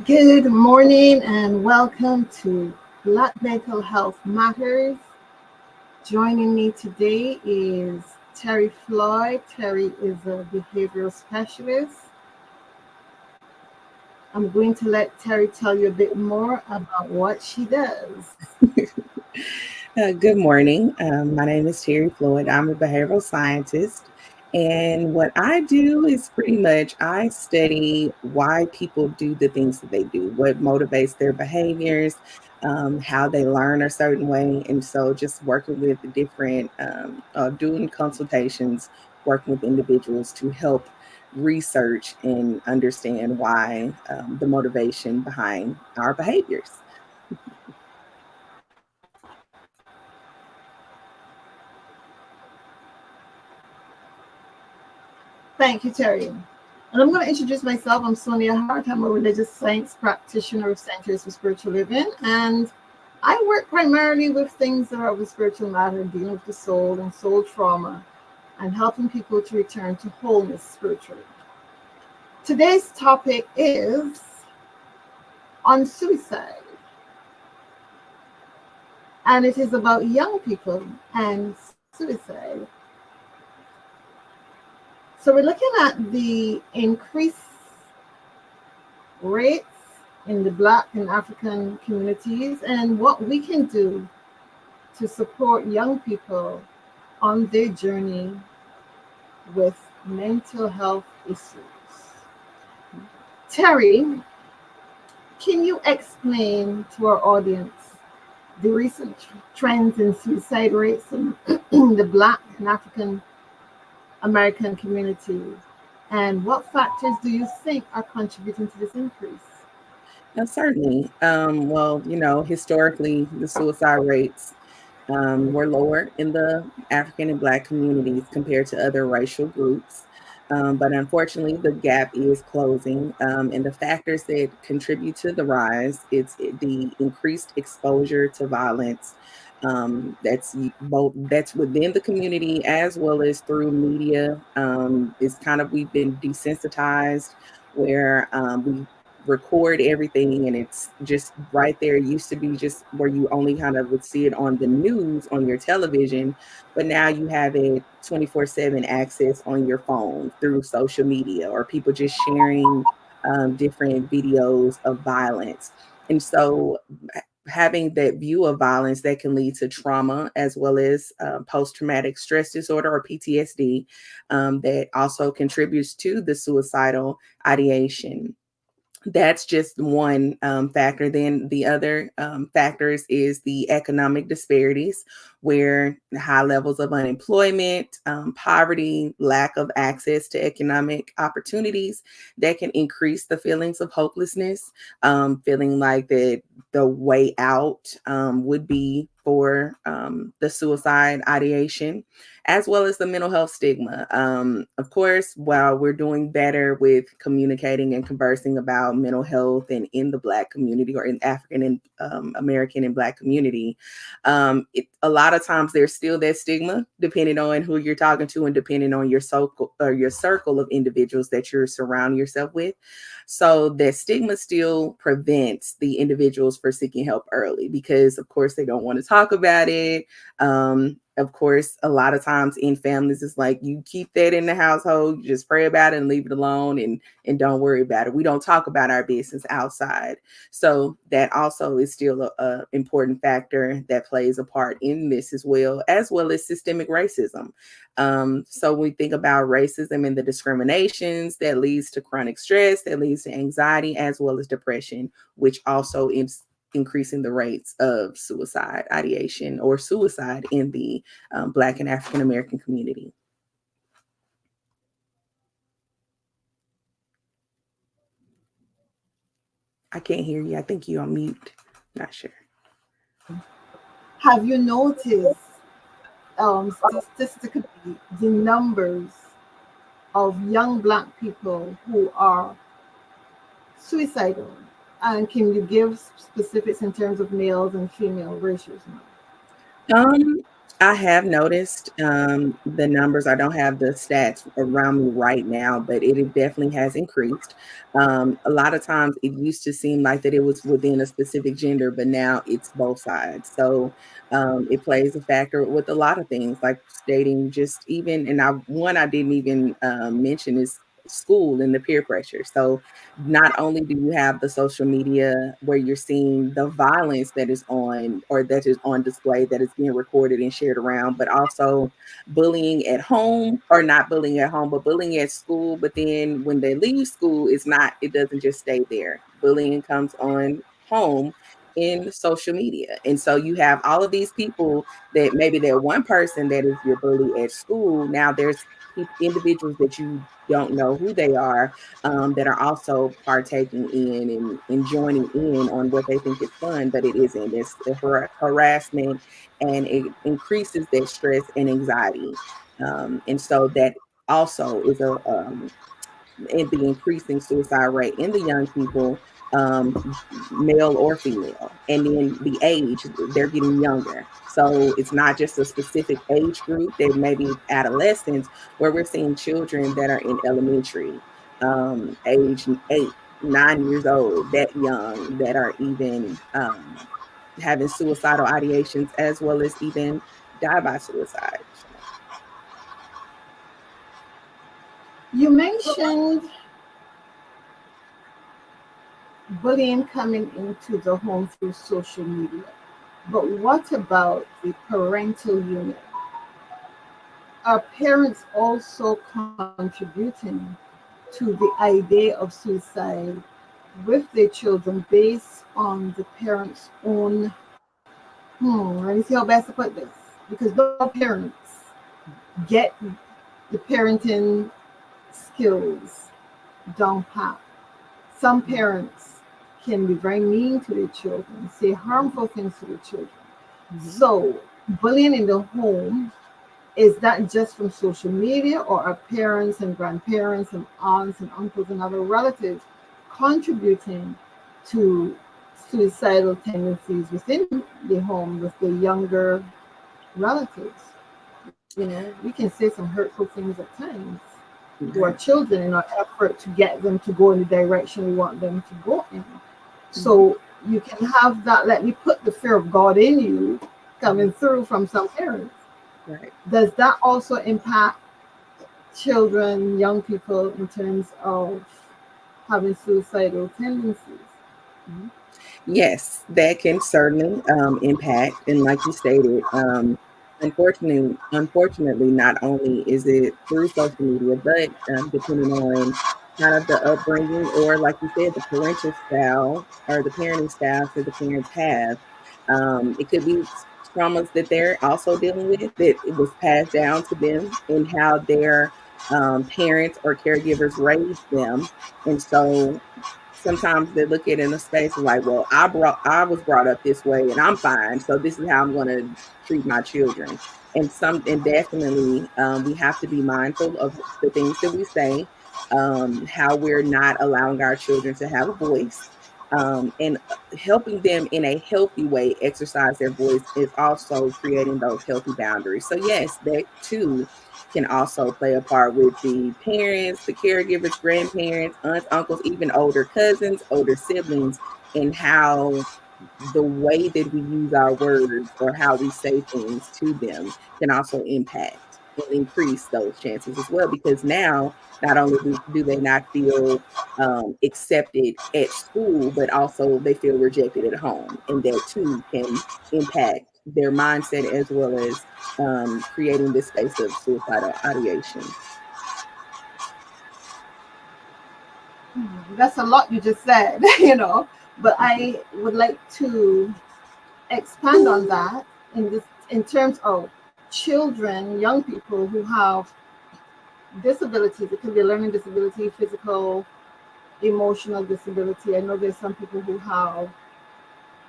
Good morning and welcome to Black Mental Health Matters. Joining me today is Terri Floyd. Terri is a behavioral specialist. I'm going to let Terri tell you a bit more about what she does. Good morning. My name is Terri Floyd. I'm a behavioral scientist. And what I do is pretty much I study why people do the things that they do, what motivates their behaviors, how they learn a certain way. And so just working with the different, doing consultations, working with individuals to help research and understand why the motivation behind our behaviors. Thank you, Terri. And I'm going to introduce myself. I'm Sonia Harte. I'm a religious science practitioner of Centers for Spiritual Living. And I work primarily with things that are of the spiritual matter, dealing with the soul and soul trauma, and helping people to return to wholeness spiritually. Today's topic is on suicide, and it is about young people and suicide. So we're looking at the increased rates in the Black and African communities and what we can do to support young people on their journey with mental health issues. Terri, can you explain to our audience the recent trends in suicide rates in the Black and African American communities? And what factors do you think are contributing to this increase? Certainly. Historically, the suicide rates were lower in the African and Black communities compared to other racial groups. But unfortunately, the gap is closing. And the factors that contribute to the rise, the increased exposure to violence. That's within the community as well as through media. It's kind of we've been desensitized where we record everything and it's just right there. It used to be just where you only kind of would see it on the news on your television, but now you have it 24/7 access on your phone through social media or people just sharing different videos of violence. And so having that view of violence that can lead to trauma as well as post-traumatic stress disorder or PTSD, that also contributes to the suicidal ideation. That's just one factor. Then the other factors is the economic disparities, where high levels of unemployment, poverty, lack of access to economic opportunities that can increase the feelings of hopelessness, feeling like that the way out would be for the suicide ideation, as well as the mental health stigma. Of course, while we're doing better with communicating and conversing about mental health and in the Black community or in African and American and Black community, a lot of times there's still that stigma depending on who you're talking to and depending on your circle of individuals that you're surrounding yourself with. So that stigma still prevents the individuals for seeking help early because, of course, they don't want to talk about it. Of course, a lot of times in families, it's like you keep that in the household, you just pray about it and leave it alone and don't worry about it. We don't talk about our business outside. So that also is still a important factor that plays a part in this as well as systemic racism. So when we think about racism and the discriminations that leads to chronic stress, that leads to anxiety, as well as depression, which also is increasing the rates of suicide ideation or suicide in the Black and African American community. I can't hear you. I think you're on mute. Not sure. Have you noticed statistically the numbers of young Black people who are suicidal? And can you give specifics in terms of males and female ratios now? I have noticed the numbers. I don't have the stats around me right now, but it definitely has increased. A lot of times it used to seem like that it was within a specific gender, but now it's both sides. So it plays a factor with a lot of things, like stating just even, and I didn't even mention is school and the peer pressure. So not only do you have the social media where you're seeing the violence that is on or that is on display that is being recorded and shared around, but also bullying at home, or not bullying at home, but bullying at school. But then when they leave school, it doesn't just stay there. Bullying comes on home in social media. And so you have all of these people that maybe they're one person that is your bully at school. Now there's individuals that you don't know who they are, that are also partaking in and joining in on what they think is fun, but it isn't. It's harassment, and it increases their stress and anxiety. And so that also is the increasing suicide rate in the young people, male or female. And then the age, they're getting younger. So it's not just a specific age group, that maybe adolescents, where we're seeing children that are in elementary, age 8, 9 years old, that young, that are even having suicidal ideations, as well as even die by suicide. So, You mentioned bullying coming into the home through social media, but what about the parental unit? Are parents also contributing to the idea of suicide with their children based on the parents' own? Let me see how best to put this. Because no parents get the parenting skills down pat. Some parents can be very mean to their children, say harmful things to their children. So, bullying in the home, is that just from social media, or are parents and grandparents and aunts and uncles and other relatives contributing to suicidal tendencies within the home with the younger relatives? We can say some hurtful things at times to our okay. children in our effort to get them to go in the direction we want them to go in. Mhm. So you can have that, let me put the fear of God in you, Mhm. coming through from some parents. Right. Does that also impact children, young people, in terms of having suicidal tendencies? Mhm. Yes, that can certainly impact, and like you stated, unfortunately, not only is it through social media, but depending on kind of the upbringing, or like you said, the parental style or the parenting styles that the parents have, it could be traumas that they're also dealing with, that it was passed down to them, and how their parents or caregivers raised them, and so sometimes they look at it in a space of like, well, I was brought up this way and I'm fine, so this is how I'm going to treat my children. And definitely, we have to be mindful of the things that we say, how we're not allowing our children to have a voice, and helping them in a healthy way exercise their voice is also creating those healthy boundaries. So yes, that too can also play a part with the parents, the caregivers, grandparents, aunts, uncles, even older cousins, older siblings, and how the way that we use our words or how we say things to them can also impact and increase those chances as well. Because now, not only do they not feel accepted at school, but also they feel rejected at home. And that too can impact their mindset, as well as creating this space of suicidal ideation. That's a lot you just said, but I would like to expand on that in terms of children, young people who have disabilities. It could be a learning disability, physical, emotional disability. I know there's some people who have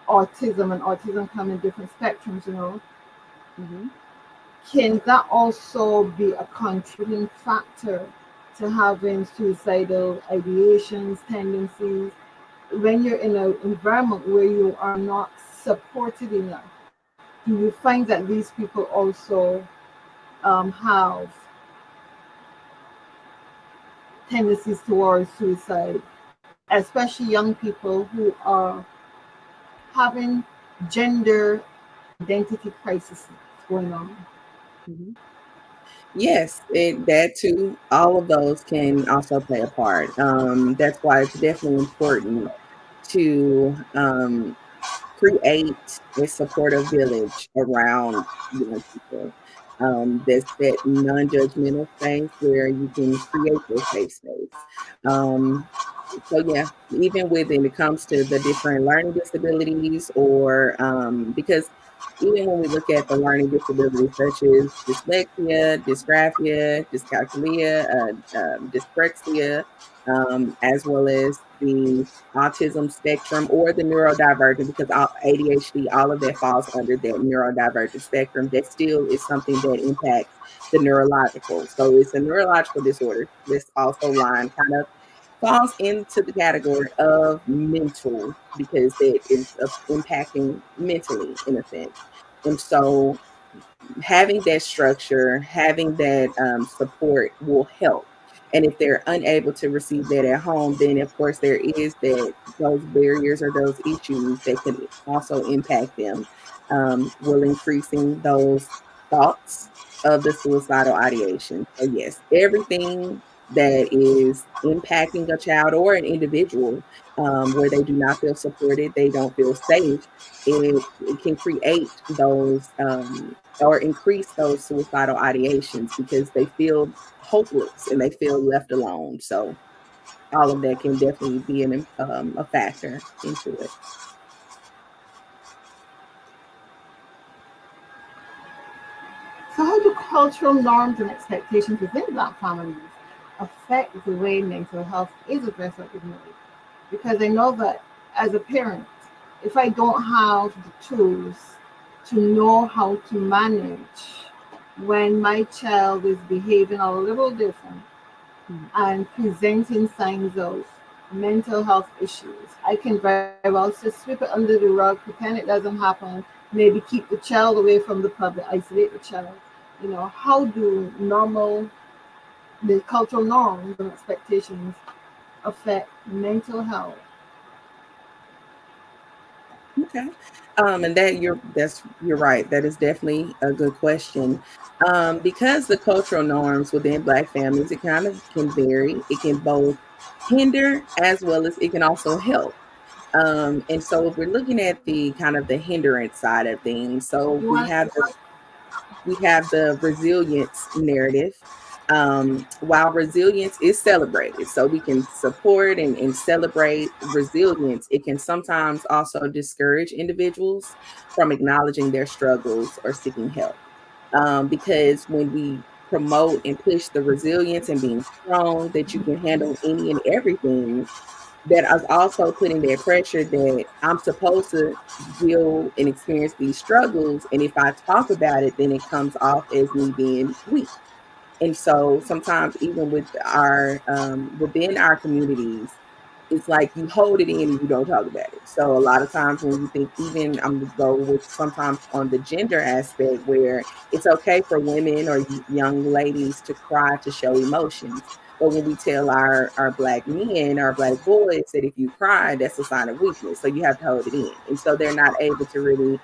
autism, and autism come in different spectrums. Mhm. Can that also be a contributing factor to having suicidal ideations, tendencies, when you're in an environment where you are not supported enough? do you find that these people also have tendencies towards suicide, especially young people who are having gender identity crises going on? Mhm. Yes, that too. All of those can also play a part. That's why it's definitely important to create a supportive village around young people. That's that non-judgmental space where you can create your safe space. Um, so yeah, even when it comes to the different learning disabilities, or because even when we look at the learning disabilities such as dyslexia, dysgraphia, dyscalculia, dyspraxia, as well as the autism spectrum or the neurodivergent, because ADHD, all of that falls under that neurodivergent spectrum. That still is something that impacts the neurological. So it's a neurological disorder. This also line kind of falls into the category of mental because it is impacting mentally in a sense. And so having that structure, having that support will help. And if they're unable to receive that at home, then of course there is that those barriers or those issues that can also impact them, will increasing those thoughts of the suicidal ideation. So yes, everything that is impacting a child or an individual, where they do not feel supported, they don't feel safe, it can create those or increase those suicidal ideations because they feel hopeless and they feel left alone. So all of that can definitely be a factor into it. So, how do cultural norms and expectations within Black families affect the way mental health is addressed or ignored? Because I know that as a parent, if I don't have the tools to know how to manage when my child is behaving a little different Mhm. and presenting signs of mental health issues, I can very well just sweep it under the rug, pretend it doesn't happen, maybe keep the child away from the public, isolate the child. How do the cultural norms and expectations affect mental health? Okay. And you're right. That is definitely a good question. Because the cultural norms within Black families, it kind of can vary. It can both hinder as well as it can also help. And so if we're looking at the kind of the hindrance side of things, so You want we have the resilience narrative. While resilience is celebrated, so we can support and celebrate resilience, it can sometimes also discourage individuals from acknowledging their struggles or seeking help. Because when we promote and push the resilience and being strong, that you can handle any and everything, that is also putting that pressure that I'm supposed to deal and experience these struggles. And if I talk about it, then it comes off as me being weak. And so sometimes even with our within our communities, it's like you hold it in and you don't talk about it. So a lot of times when you think, even I'm gonna go with sometimes on the gender aspect, where it's okay for women or young ladies to cry, to show emotions. But when we tell our black men, our black boys, that if you cry, that's a sign of weakness. So you have to hold it in. And so they're not able to really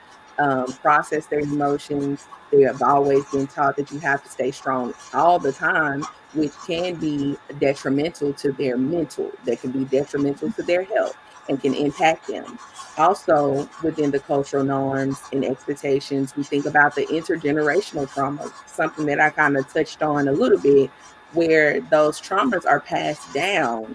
process their emotions. They have always been taught that you have to stay strong all the time, which can be detrimental to their mental, that can be detrimental to their health and can impact them. Also, within the cultural norms and expectations, we think about the intergenerational trauma, something that I kind of touched on a little bit, where those traumas are passed down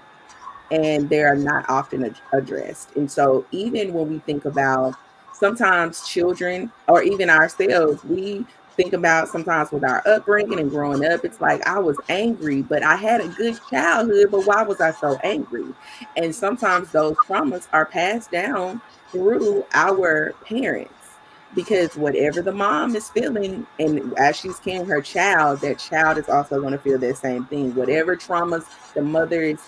and they are not often addressed. And so, even when we think about sometimes children or even ourselves, we think about sometimes with our upbringing and growing up, it's like I was angry, but I had a good childhood, but why was I so angry? And sometimes those traumas are passed down through our parents. Because whatever the mom is feeling, and as she's carrying her child, that child is also going to feel that same thing. Whatever traumas the mother it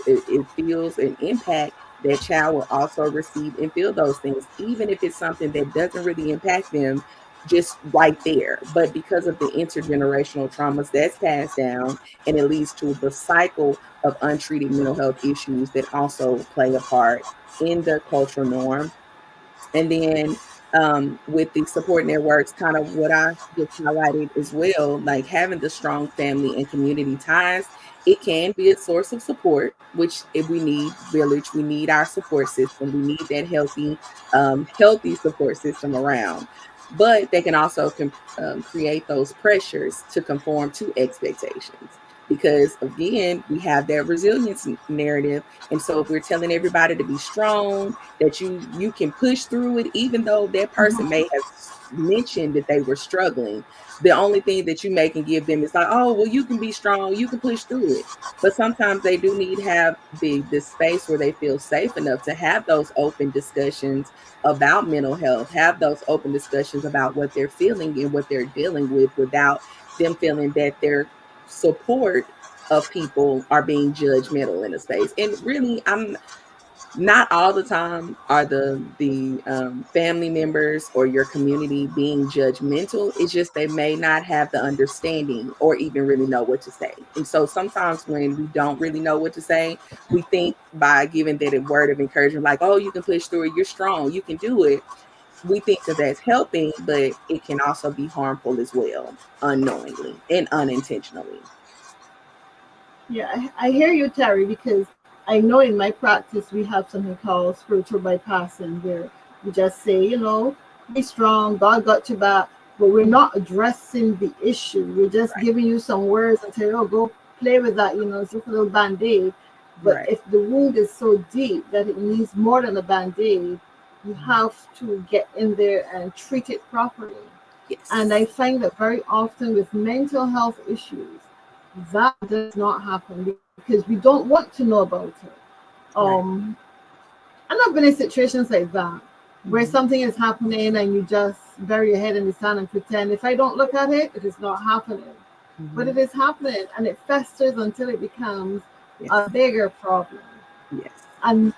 feels an impact, that child will also receive and feel those things, even if it's something that doesn't really impact them. just right there. But because of the intergenerational traumas that's passed down, and it leads to the cycle of untreated mental health issues that also play a part in the cultural norm. And then with the support networks, kind of what I just highlighted as well, like having the strong family and community ties, it can be a source of support, which if we need village, we need our support system, we need that healthy support system around. But they can also create those pressures to conform to expectations. Because again, we have that resilience narrative. And so if we're telling everybody to be strong, that you can push through it, even though that person may have mentioned that they were struggling. The only thing that you may can give them is like, oh, well, you can be strong, you can push through it. But sometimes they do need to have the space where they feel safe enough to have those open discussions about mental health, have those open discussions about what they're feeling and what they're dealing with, without them feeling that their support of people are being judgmental in a space. And really, I'm not all the time are the family members or your community being judgmental. It's just they may not have the understanding or even really know what to say. And so sometimes when we don't really know what to say, we think by giving that a word of encouragement, like, oh, you can push through it, you're strong, you can do it, we think that that's helping, but it can also be harmful as well, unknowingly and unintentionally. Yeah, I hear you, Terry, because I know in my practice we have something called spiritual bypassing, where we just say, be strong, God got your back, but we're not addressing the issue. We're just Right, giving you some words and say, oh, go play with that, it's just a little band aid. But right. if the wound is so deep that it needs more than a band aid, you Mhm. have to get in there and treat it properly. And I Yes. find that very often with mental health issues, that does not happen because we don't want to know about it. Right. Um, and I've been in situations like that where Mhm. something is happening and you just bury your head in the sand and pretend if I don't look at it, it is not happening. But it Mhm. is happening and it festers until it becomes Yes. a bigger problem. Yes. And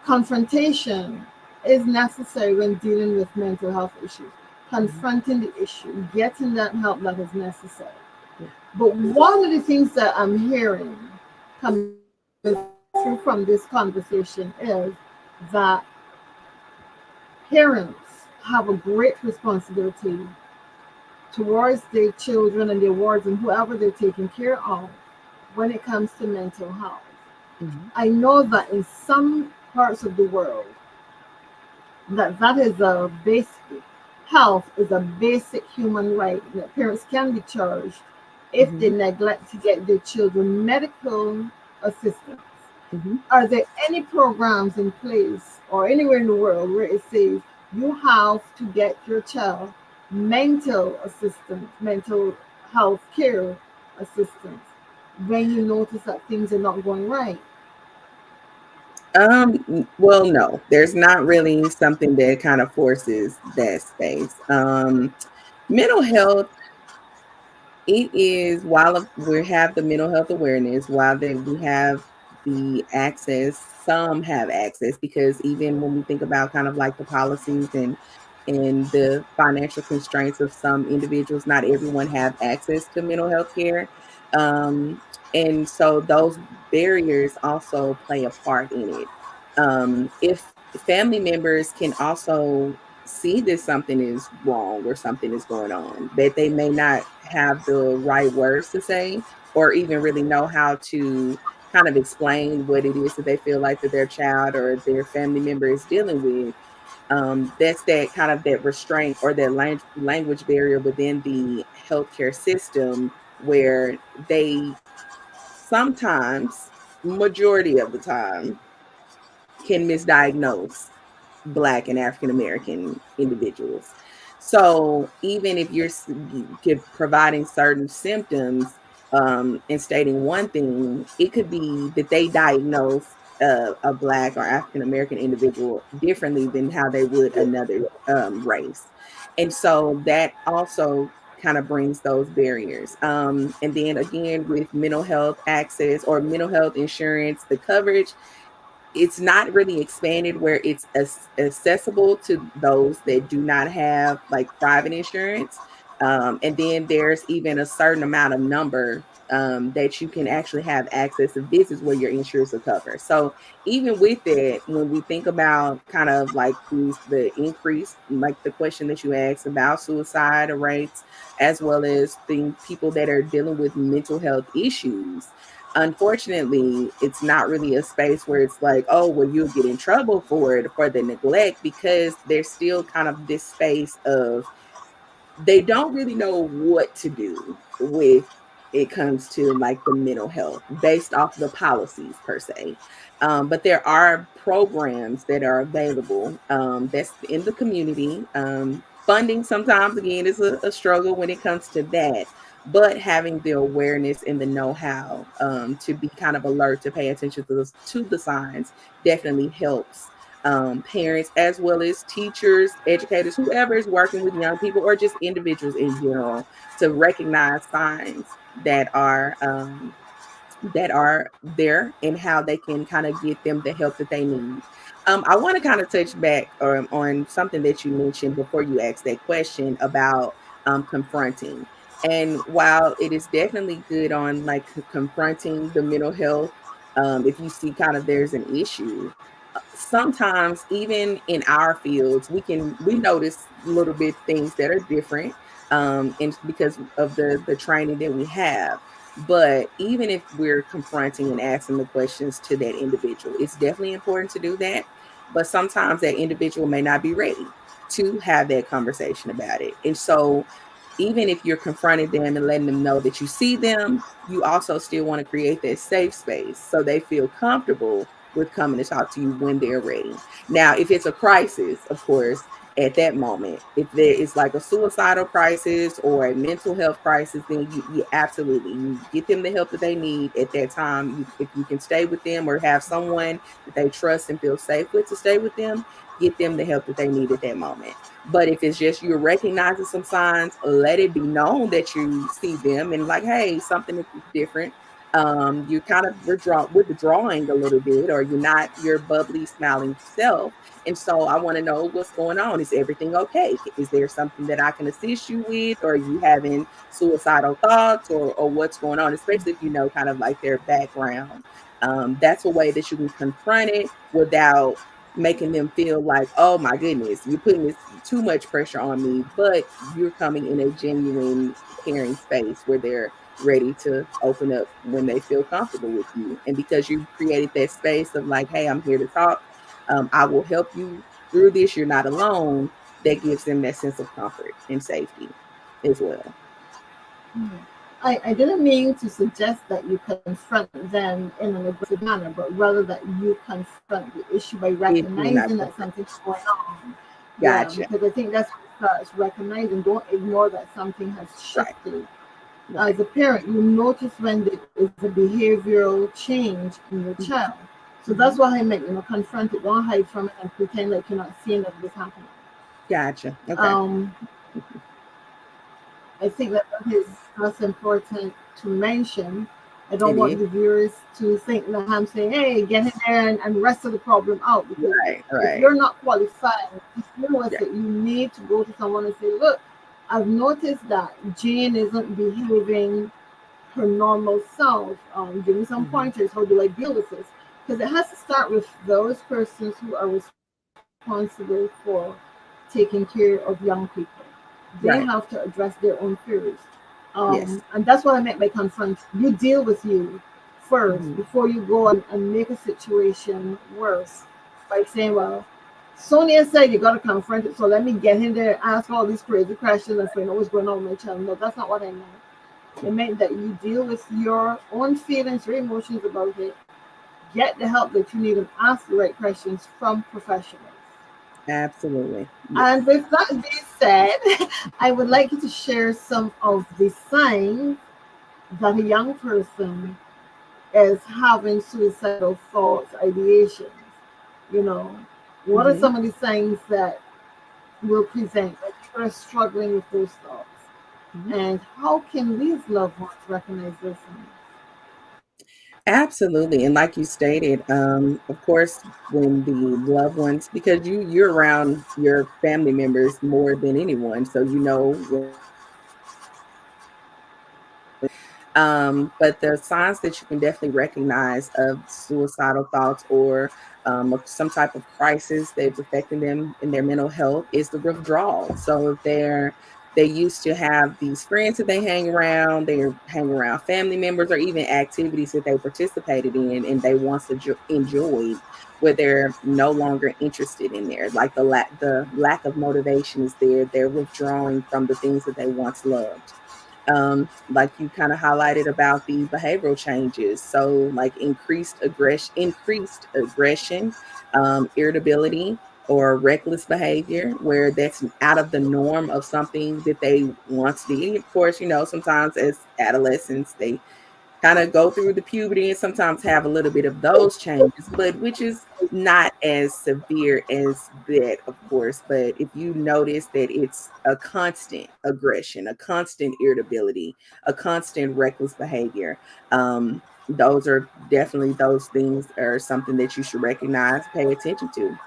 confrontation is necessary when dealing with mental health issues. Mhm. Confronting the issue, getting that help that is necessary. Yeah. But one of the things that I'm hearing coming through from this conversation is that parents have a great responsibility towards their children and their wards and whoever they're taking care of when it comes to mental health. Mhm. I know that in some parts of the world, that is a basic health is a basic human right that parents can be charged if they Mhm. neglect to get their children medical assistance. Mhm. Are there any programs in place or anywhere in the world where it says you have to get your child mental assistance, mental health care assistance when you notice that things are not going right? Well, no, there's not really something that kind of forces that space. Mental health, it is, while we have the mental health awareness, while that we have the access, some have access, because even when we think about kind of like the policies and the financial constraints of some individuals, not everyone have access to mental health care. Um, and so those barriers also play a part in it. If family members can also see that something is wrong or something is going on, that they may not have the right words to say, or even really know how to kind of explain what it is that they feel like that their child or their family member is dealing with. That's that kind of that restraint or that language barrier within the healthcare system, where they sometimes, majority of the time, can misdiagnose Black and African American individuals. So even if you're providing certain symptoms and stating one thing, it could be that they diagnose a Black or African American individual differently than how they would another race. And so that also kind of brings those barriers. And then again, with mental health access or mental health insurance, the coverage, it's not really expanded where it's accessible to those that do not have like private insurance. And then there's even a certain amount of number that you can actually have access if this is where your insurance will cover. So even with it, when we think about kind of like the increase, like the question that you asked about suicide rates, as well as the people that are dealing with mental health issues, unfortunately, it's not really a space where it's like, oh, well, you'll get in trouble for it, for the neglect, because there's still kind of this space of they don't really know what to do with it comes to like the mental health based off the policies per se. But there are programs that are available that's in the community. Funding sometimes again is a struggle when it comes to that, but having the awareness and the know-how to be kind of alert to pay attention to the signs definitely helps parents as well as teachers, educators, whoever is working with young people or just individuals in general to recognize signs that are there and how they can kind of get them the help that they need. I want to kind of touch back on something that you mentioned before you asked that question about confronting. And while it is definitely good on like confronting the mental health, if you see kind of there's an issue, sometimes even in our fields we notice little bit things that are different and because of the training that we have. But even if we're confronting and asking the questions to that individual, it's definitely important to do that. But sometimes that individual may not be ready to have that conversation about it. And so even if you're confronting them and letting them know that you see them, you also still want to create that safe space so they feel comfortable with coming to talk to you when they're ready. Now, if it's a crisis, of course, at that moment, if there is like a suicidal crisis or a mental health crisis, then you absolutely you get them the help that they need at that time. If you can stay with them or have someone that they trust and feel safe with to stay with them, get them the help that they need at that moment. But if it's just you're recognizing some signs, let it be known that you see them and like, hey, something is different. You're kind of withdrawing a little bit, or you're not your bubbly, smiling self. And so I want to know what's going on. Is everything okay? Is there something that I can assist you with? Or are you having suicidal thoughts or what's going on? Especially if you know kind of like their background. That's a way that you can confront it without making them feel like, oh my goodness, you're putting this too much pressure on me, but you're coming in a genuine caring space where they're ready to open up when they feel comfortable with you. And because you created that space of like, hey, I'm here to talk, I will help you through this. You're not alone. That gives them that sense of comfort and safety as well. I didn't mean to suggest that you confront them in an aggressive manner, but rather that you confront the issue by If you're not recognizing that perfect. something's going on. Yeah, Gotcha. because I think that's what it starts recognizing. Don't ignore that something has Right. shifted. Right. As a parent, you notice when there is a behavioral change in your child. So that's Mm-hmm. what I meant, confront it, don't hide from it and pretend like you're not seeing that this happening. Gotcha. Okay. Um, I think that is that's important to mention. I don't It want is. the viewers to think that I'm saying, hey, get in there and wrestle the problem out. Because Right. if Right. you're not qualified, if you know Yeah. it, you need to go to someone and say, look, I've noticed that Jane isn't behaving her normal self. Give me some Mm-hmm. pointers. How do I deal with this? Because it has to start with those persons who are responsible for taking care of young people. They have Right. to address their own fears. Yes. And that's what I meant by confront. You deal with you first Mm-hmm. before you go and make a situation worse by saying, well, Sonia said you got to confront it, so let me get in there and ask all these crazy questions and find out what's going on with my child. No, that's not what I meant. It meant that you deal with your own feelings, your emotions about it, get the help that you need, and ask the right questions from professionals. Absolutely. And Yes. with that being said, I would like you to share some of the signs that a young person is having suicidal thoughts, ideations. You know, what are Mm-hmm. some of the signs that will present that people are struggling with those thoughts? Mm-hmm. And how can these loved ones recognize those signs? Absolutely. And like you stated, of course, when the loved ones, because you're around your family members more than anyone, so you know when but the signs that you can definitely recognize of suicidal thoughts or of some type of crisis that's affecting them in their mental health is the withdrawal. So if they used to have these friends that they hang around, they hang around family members or even activities that they participated in and they once enjoyed, where they're no longer interested in there. Like the lack of motivation is there. They're withdrawing from the things that they once loved. Like you kind of highlighted about the behavioral changes. So like increased aggression, irritability, or reckless behavior, where that's out of the norm of something that they once did. Of course, sometimes as adolescents, they kind of go through the puberty and sometimes have a little bit of those changes, but which is not as severe as that, of course. But if you notice that it's a constant aggression, a constant irritability, a constant reckless behavior, those are definitely those things are something that you should recognize, pay attention to.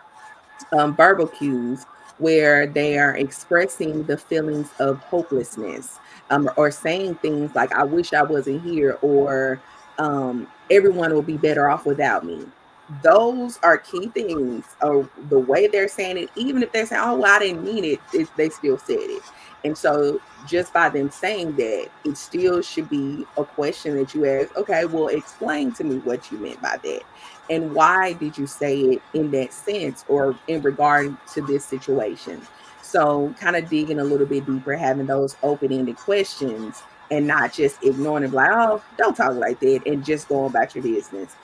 Verbal cues where they are expressing the feelings of hopelessness, or saying things like, I wish I wasn't here, or everyone will be better off without me. Those are key things, or the way they're saying it, even if they're saying, oh, well, I didn't mean it, they still said it. And so, just by them saying that, it still should be a question that you ask, okay, well, explain to me what you meant by that. And why did you say it in that sense or in regard to this situation? So, kind of digging a little bit deeper, having those open ended questions and not just ignoring it, like, oh, don't talk like that, and just go about your business.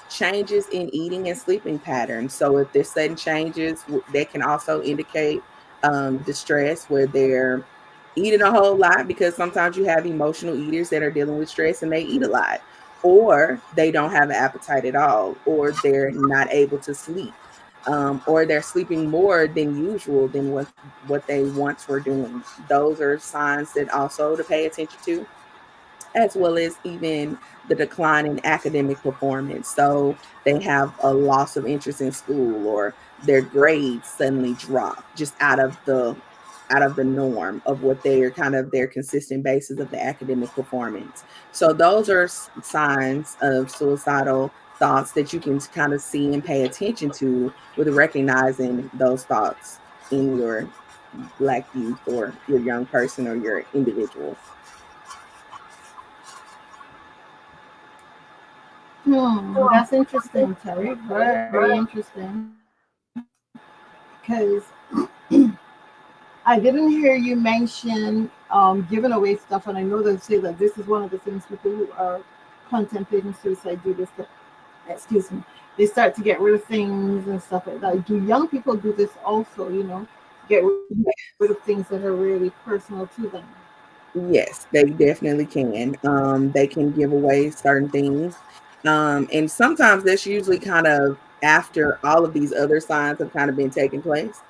Changes in eating and sleeping patterns. So, if there's sudden changes, that can also indicate distress, where they're eating a whole lot, because sometimes you have emotional eaters that are dealing with stress and they eat a lot, or they don't have an appetite at all, or they're not able to sleep, or they're sleeping more than usual than what they once were doing. Those are signs that also to pay attention to, as well as even the decline in academic performance. So they have a loss of interest in school, or their grades suddenly drop just out of the norm of what they are kind of their consistent basis of the academic performance. So those are signs of suicidal thoughts that you can kind of see and pay attention to with recognizing those thoughts in your black youth or your young person or your individual. That's interesting, Terry. Very interesting. Because I didn't hear you mention giving away stuff, and I know they say that this is one of the things people who are contemplating suicide do this. Excuse me. They start to get rid of things and stuff like that. Do young people do this also? Get rid of things that are really personal to them. Yes, they definitely can. They can give away certain things. And sometimes that's usually kind of after all of these other signs have kind of been taking place.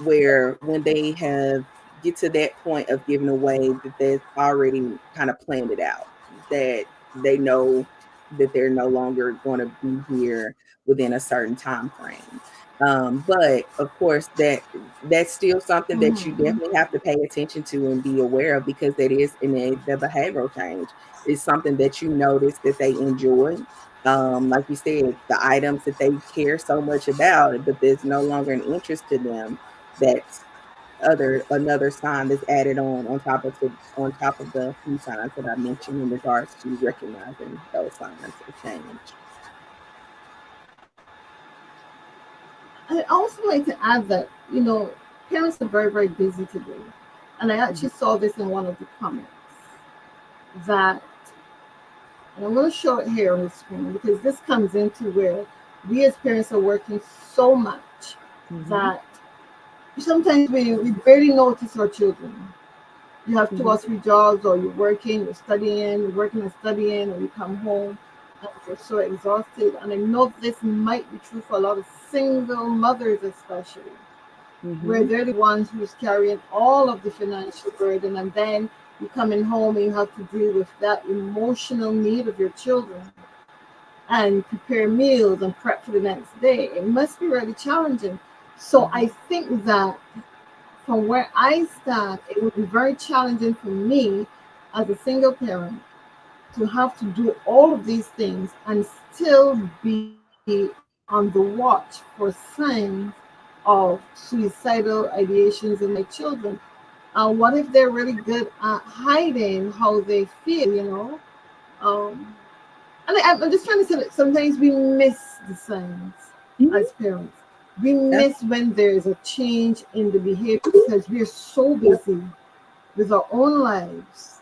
Where when they have get to that point of giving away, that they've already kind of planned it out, that they know that they're no longer going to be here within a certain time frame. But of course, that's still something that you Hmm. definitely have to pay attention to and be aware of, because that is in the behavioral change. It's something that you notice that they enjoy. Like you said, the items that they care so much about, but there's no longer an interest to them. That's other another sign that's added on top of the few signs that I mentioned in regards to recognizing those signs of change. I also like to add that parents are very very busy today, and I actually Mhm. saw this in one of the comments that, and I'm going to show it here on the screen because this comes into where we as parents are working so much Mhm. that sometimes we barely notice our children. You have two or Mhm. three jobs, or you're working and studying, or you come home and you're so exhausted. And I know this might be true for a lot of single mothers, especially, where Mhm. they're the ones who's carrying all of the financial burden, and then You coming home and you have to deal with that emotional need of your children and prepare meals and prep for the next day. It must be really challenging. So I think that from where I stand, it would be very challenging for me as a single parent to have to do all of these things and still be on the watch for signs of suicidal ideations in my children. What if they're really good at hiding how they feel? Um, and I'm just trying to say that sometimes we miss the signs Mhm. as parents. We That's miss when there's a change in the behavior because we're so busy with our own lives,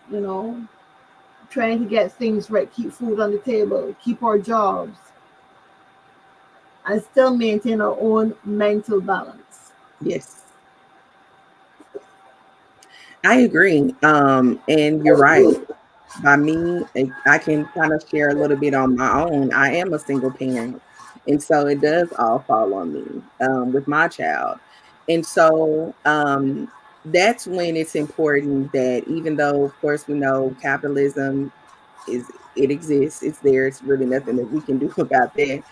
trying to get things right, keep food on the table, keep our jobs, and still maintain our own mental balance. yes, I agree. And you're right. By me, I can kind of share a little bit on my own. I am a single parent, and so it does all fall on me with my child. And so that's when it's important that even though, of course, we know capitalism it exists. It's there. It's really nothing that we can do about that.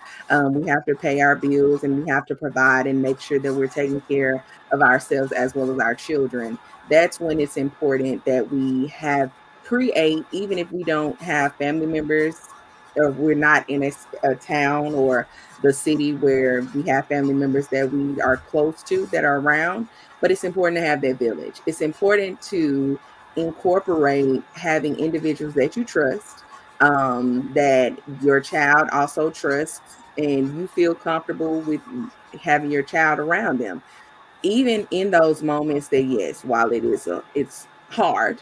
We have to pay our bills and we have to provide and make sure that we're taking care of ourselves as well as our children. That's when it's important that we have create, even if we don't have family members or we're not in a town or the city where we have family members that we are close to that are around. But it's important to have that village. It's important to incorporate having individuals that you trust, that your child also trusts, and you feel comfortable with having your child around them. Even in those moments that, yes, while it's hard,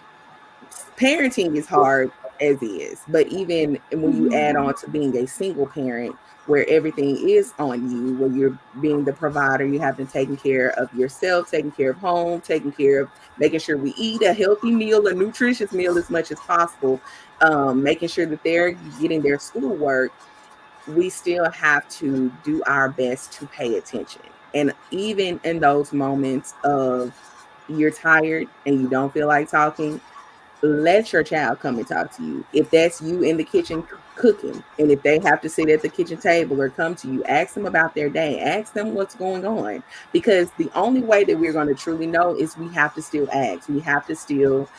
parenting is hard as is, but even when you add on to being a single parent where everything is on you, where you're being the provider, you have been taking care of yourself, taking care of home, taking care of making sure we eat a healthy meal, a nutritious meal as much as possible, making sure that they're getting their schoolwork. We still have to do our best to pay attention. And even in those moments of you're tired and you don't feel like talking, let your child come and talk to you. If that's you in the kitchen cooking, and if they have to sit at the kitchen table or come to you, ask them about their day, ask them what's going on. Because the only way that we're going to truly know is we have to still ask, we have to still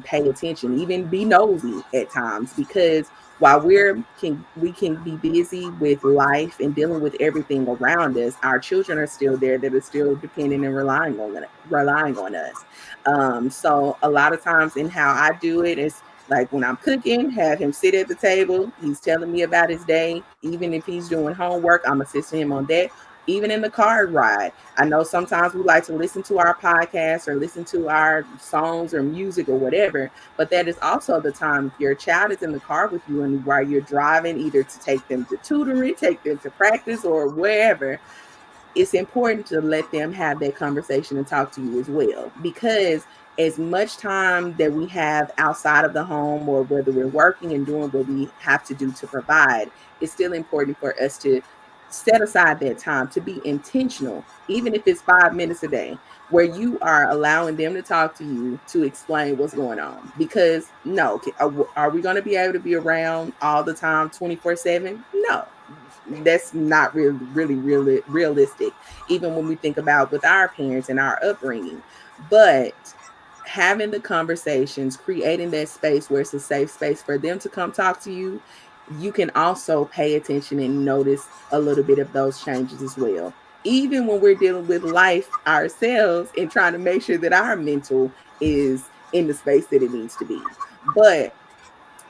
pay attention, even be nosy at times. Because while we can be busy with life and dealing with everything around us, our children are still there that are still depending and relying on us. So a lot of times in how I do it is like when I'm cooking, have him sit at the table. He's telling me about his day. Even if he's doing homework, I'm assisting him on that. Even in the car ride, I know sometimes we like to listen to our podcast or listen to our songs or music or whatever, but that is also the time if your child is in the car with you and while you're driving, either to take them to tutoring, take them to practice or wherever, it's important to let them have that conversation and talk to you as well. Because as much time that we have outside of the home or whether we're working and doing what we have to do to provide, it's still important for us to set aside that time to be intentional, even if it's 5 minutes a day, where you are allowing them to talk to you to explain what's going on. Because no, are we going to be able to be around all the time 24/7? No, that's not really realistic, even when we think about with our parents and our upbringing. But having the conversations, creating that space where it's a safe space for them to come talk to you, you can also pay attention and notice a little bit of those changes as well, even when we're dealing with life ourselves and trying to make sure that our mental is in the space that it needs to be. But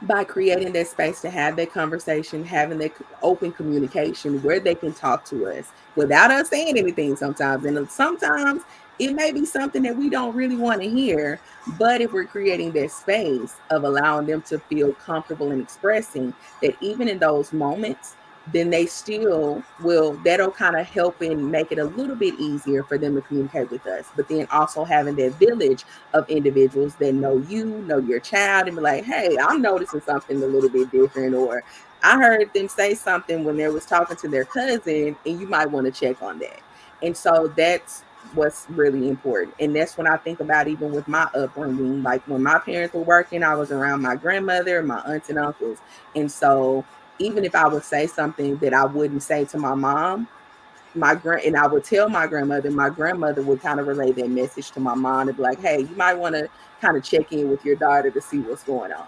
by creating that space to have that conversation, having that open communication where they can talk to us without us saying anything sometimes. And sometimes it may be something that we don't really want to hear, but if we're creating that space of allowing them to feel comfortable in expressing that, even in those moments, then they still will, that'll kind of help and make it a little bit easier for them to communicate with us. But then also having that village of individuals that know you, know your child, and be like, hey, I'm noticing something a little bit different, or I heard them say something when they was talking to their cousin, and you might want to check on that. And so that's what's really important. And that's when I think about, even with my upbringing, like when my parents were working, I was around my grandmother, my aunts and uncles. And so even if I would say something that I wouldn't say to my mom, and I would tell my grandmother would kind of relay that message to my mom and be like, hey, you might want to kind of check in with your daughter to see what's going on.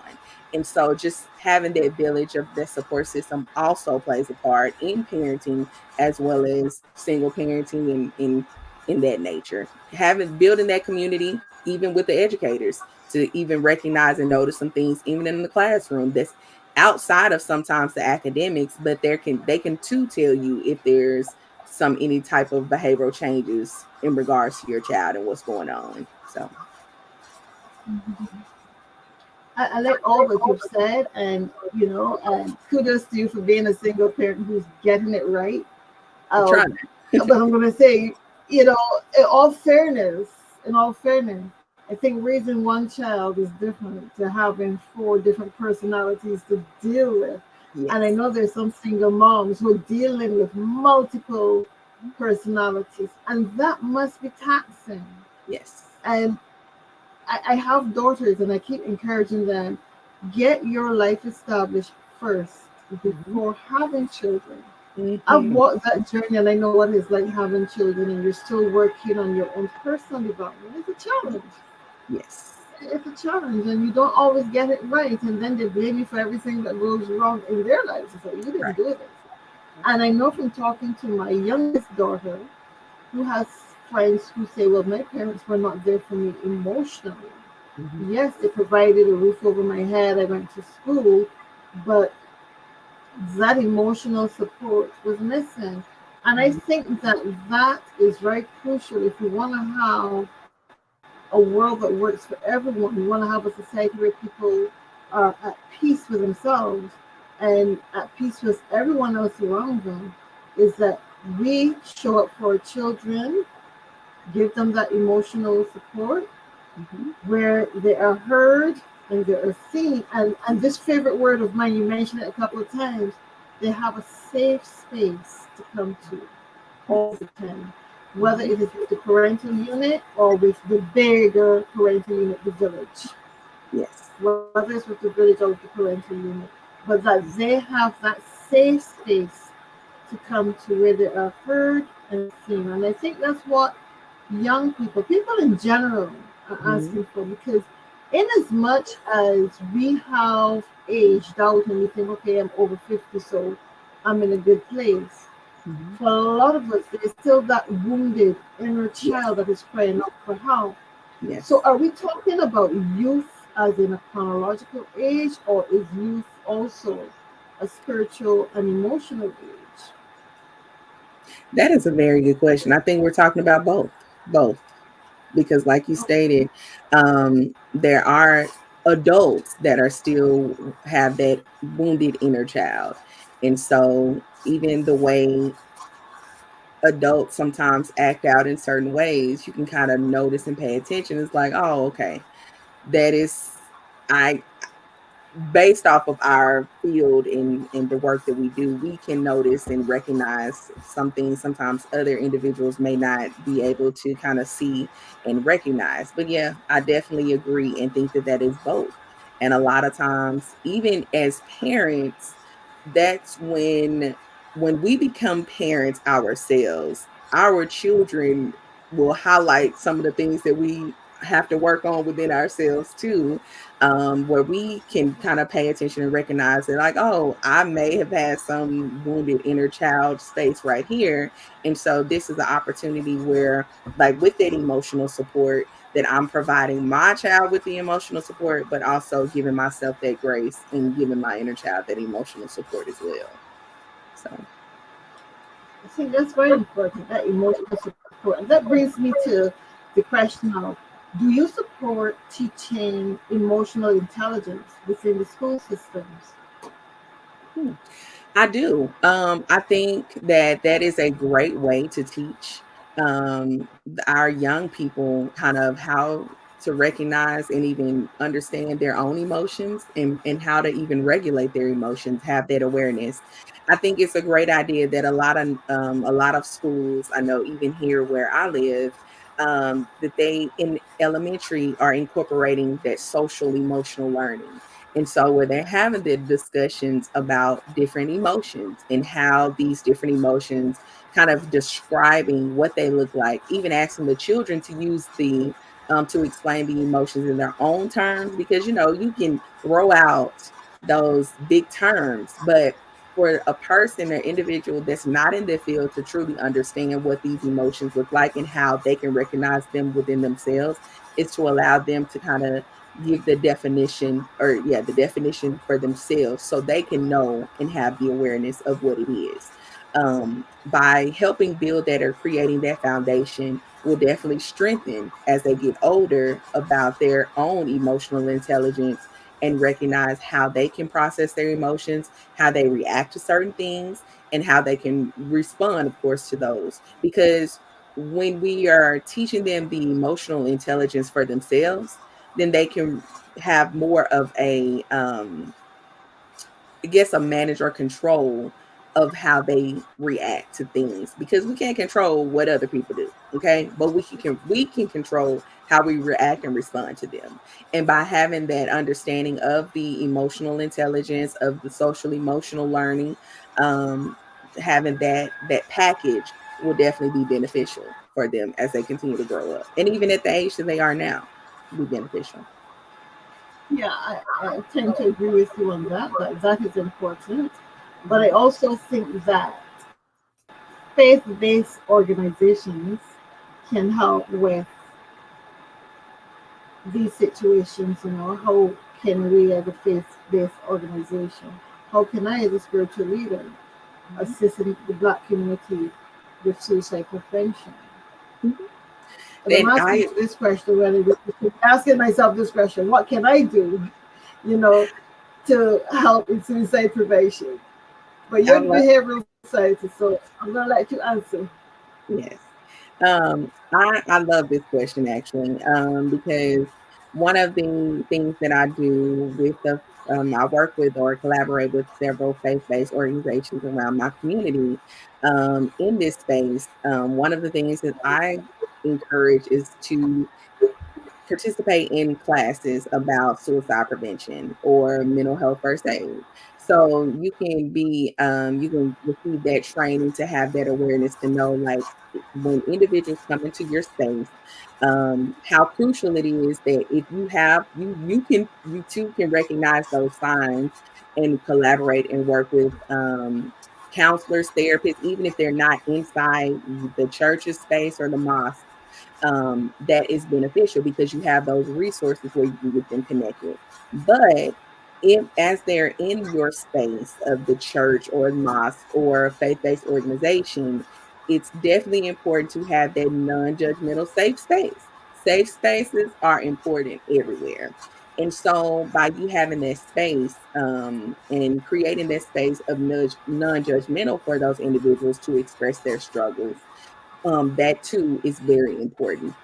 And so just having that village of that support system also plays a part in parenting, as well as single parenting and in that nature. Having building that community, even with the educators, to even recognize and notice some things even in the classroom that's outside of sometimes the academics, but they can too tell you if there's any type of behavioral changes in regards to your child and what's going on. So I like all that you've said, and and kudos to you for being a single parent who's getting it right. I'm trying. But I'm gonna say, in all fairness, I think raising one child is different to having four different personalities to deal with. Yes. And I know there's some single moms who are dealing with multiple personalities, and that must be taxing. Yes. And I have daughters, and I keep encouraging them, get your life established first before having children. I've walked that journey, and I know what it's like having children, and you're still working on your own personal development. It's a challenge. Yes. It's a challenge, and you don't always get it right, and then they blame you for everything that goes wrong in their lives. So you didn't do this. And I know from talking to my youngest daughter, who has friends who say, well, my parents were not there for me emotionally. Yes, they provided a roof over my head. I went to school, but that emotional support was missing. And I think that that is very crucial if you want to have a world that works for everyone. You want to have a society where people are at peace with themselves and at peace with everyone else around them, is that we show up for our children, give them that emotional support where they are heard and they are seen. And this favorite word of mine, you mentioned it a couple of times, they have a safe space to come to all the time, whether it is with the parental unit or with the bigger parental unit, the village. Yes. Whether it's with the village or with the parental unit, but that they have that safe space to come to where they are heard and seen. And I think that's what young people in general are asking for, because in as much as we have aged out and we think, okay, I'm over 50, so I'm in a good place. For a lot of us, there's still that wounded inner child that is crying out for help. Yes. So are we talking about youth as in a chronological age, or is youth also a spiritual and emotional age? That is a very good question. I think we're talking about both. Both. Because like you stated, there are adults that are still have that wounded inner child. And so even the way adults sometimes act out in certain ways, you can kind of notice and pay attention. It's like, oh, okay, that is, I based off of our field in the work that we do, we can notice and recognize some things sometimes other individuals may not be able to kind of see and recognize. But yeah, I definitely agree and think that that is both. And a lot of times, even as parents, that's when we become parents ourselves, our children will highlight some of the things that we have to work on within ourselves too, where we can kind of pay attention and recognize that, like, oh, I may have had some wounded inner child space right here. And so this is an opportunity where, like, with that emotional support, that I'm providing my child with the emotional support, but also giving myself that grace and giving my inner child that emotional support as well. So, I think that's very important, that emotional support. And that brings me to the question of, do you support teaching emotional intelligence within the school systems? hmm. I do. I think that that is a great way to teach our young people kind of how to recognize and even understand their own emotions, and how to even regulate their emotions, have that awareness. I think it's a great idea that a lot of schools, I know even here where I live, that they in elementary are incorporating that social emotional learning. And so where they're having the discussions about different emotions and how these different emotions kind of describing what they look like, even asking the children to use the to explain the emotions in their own terms, because you can throw out those big terms, but for a person or individual that's not in the field to truly understand what these emotions look like and how they can recognize them within themselves, is to allow them to kind of give the definition, or yeah, the definition for themselves, so they can know and have the awareness of what it is. By helping build that or creating that foundation will definitely strengthen as they get older about their own emotional intelligence and recognize how they can process their emotions, how they react to certain things, and how they can respond, of course, to those. Because when we are teaching them the emotional intelligence for themselves, then they can have more of I guess, a manage or control of how they react to things, because we can't control what other people do, okay, but we can control how we react and respond to them. And by having that understanding of the emotional intelligence, of the social emotional learning, um having that package will definitely be beneficial for them as they continue to grow up, and even at the age that they are now, will be beneficial. Yeah, I tend to agree with you on that, that is important. But I also think that faith-based organizations can help with these situations. How can we as a faith-based organization, how can I as a spiritual leader Mhm. assist in the Black community with suicide prevention? Mhm. And I'm Then asking I you this question, asking myself this question: what can I do, you know, to help in suicide prevention? But I you're the love behavioral scientist, so I'm gonna let you answer. yes. I love this question actually, because one of the things that I do with I work with or collaborate with several faith-based organizations around my community, in this space. One of the things that I encourage is to participate in classes about suicide prevention or mental health first aid. So you can receive that training to have that awareness to know, like, when individuals come into your space, how crucial it is that if you have you too can recognize those signs and collaborate and work with counselors, therapists, even if they're not inside the church's space or the mosque, that is beneficial because you have those resources where you can get them connected. But if, as they're in your space of the church or mosque or faith-based organization, it's definitely important to have that non-judgmental safe space. Safe spaces are important everywhere. And so by you having that space, and creating that space of non-judgmental for those individuals to express their struggles, that too is very important.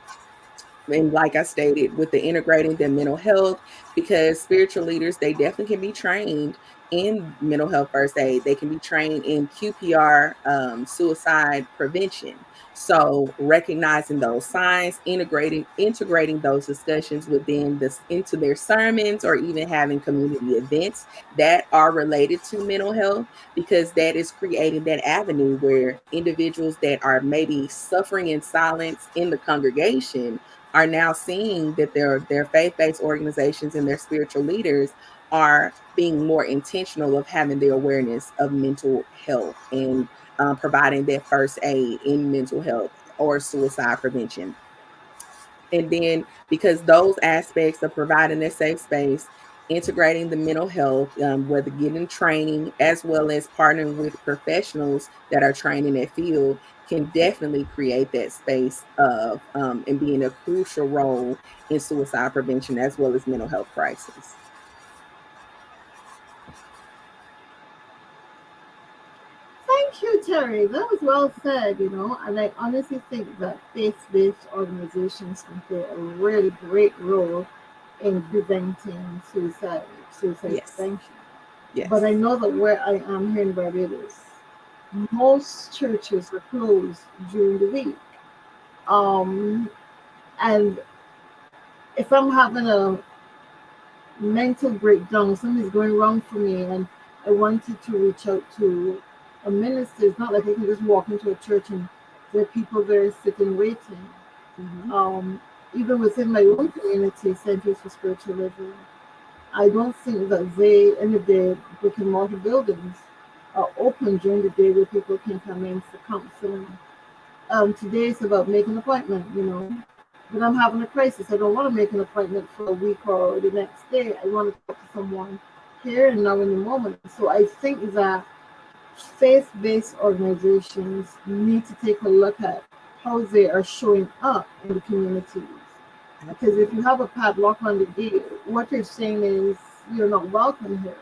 And like I stated, with the integrating the mental health, because spiritual leaders, they definitely can be trained in mental health first aid. They can be trained in QPR, suicide prevention. So recognizing those signs, integrating those discussions within this into their sermons, or even having community events that are related to mental health, because that is creating that avenue where individuals that are maybe suffering in silence in the congregation are now seeing that their faith-based organizations and their spiritual leaders are being more intentional of having the awareness of mental health, and providing that first aid in mental health or suicide prevention. And then, because those aspects of providing a safe space, integrating the mental health, whether getting training as well as partnering with professionals that are trained in that field, can definitely create that space of, and being a crucial role in suicide prevention as well as mental health crisis. Thank you, Terry. That was well said. And I honestly think that faith-based organizations can play a really great role in preventing suicide Yes. prevention. But I Yes. know that where I am here in Barbados, most churches are closed during the week. Um, And if I'm having a mental breakdown, something's going wrong for me, and I wanted to reach out to a minister, it's not like I can just walk into a church and there are people there sitting waiting. Mm-hmm. Even within my own community, Centers for Spiritual Living, I don't think that any of the brick and mortar buildings are open during the day where people can come in for counseling. Today it's about making an appointment, But I'm having a crisis. I don't want to make an appointment for a week or the next day. I want to talk to someone here and now in the moment. So I think that faith-based organizations need to take a look at how they are showing up in the communities. Because if you have a padlock on the gate, what you're saying is you're not welcome here.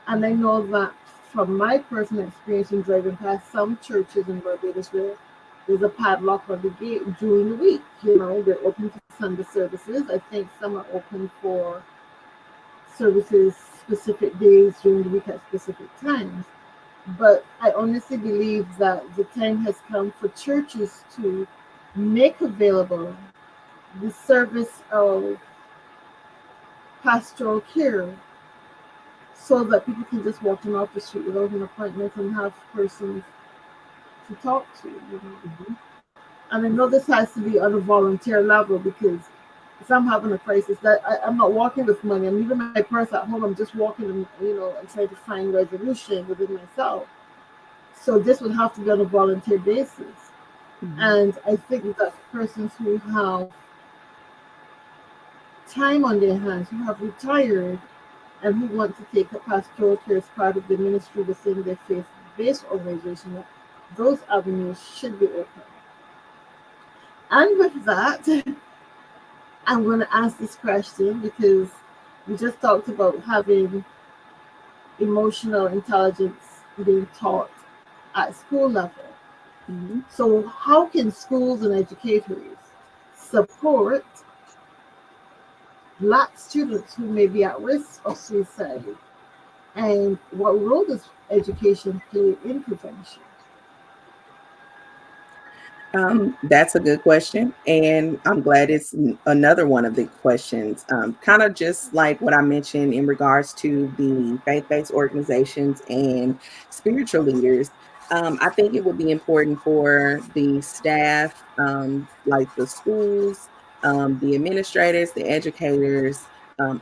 And I know that from my personal experience in driving past some churches in Barbados where there's a padlock on the gate during the week. They're open for Sunday services. I think some are open for services specific days during the week at specific times. But I honestly believe that the time has come for churches to make available the service of pastoral care so that people can just walk them off the street without an appointment and have persons to talk to. Mm-hmm. And I know this has to be on a volunteer level because if I'm having a crisis, that I'm not walking with money. I'm leaving my purse at home. I'm just walking and trying to find resolution within myself. So this would have to be on a volunteer basis. Mm-hmm. And I think that persons who have time on their hands, who have retired, and who want to take up pastoral care as part of the ministry within their faith-based organization, that those avenues should be open. And with that, I'm going to ask this question because we just talked about having emotional intelligence being taught at school level. Mm-hmm. So, how can schools and educators support Black students who may be at risk of suicide? And what role does education play in prevention? That's a good question. And I'm glad it's another one of the questions. Kind of just like what I mentioned in regards to the faith based organizations and spiritual leaders. I think it would be important for the staff, like the schools, the administrators, the educators,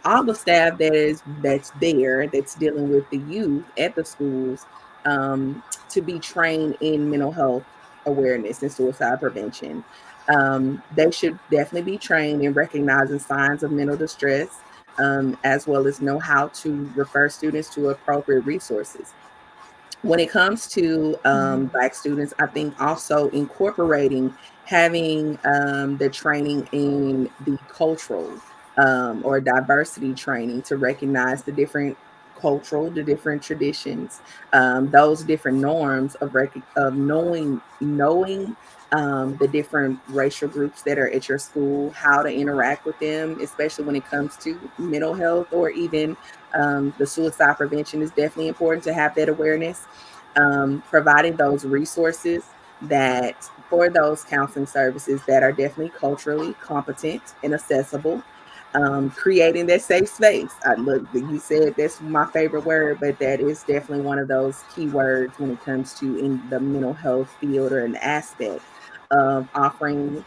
all the staff that's there that's dealing with the youth at the schools, to be trained in mental health awareness and suicide prevention. They should definitely be trained in recognizing signs of mental distress, as well as know how to refer students to appropriate resources. When it comes to Black students, I think also incorporating having the training in the cultural or diversity training to recognize the different traditions, those different norms of knowing the different racial groups that are at your school, how to interact with them, especially when it comes to mental health or even the suicide prevention is definitely important to have that awareness. Providing those resources that for those counseling services that are definitely culturally competent and accessible. Creating that safe space. Look, you said that's my favorite word, but that is definitely one of those key words when it comes to in the mental health field or an aspect of offering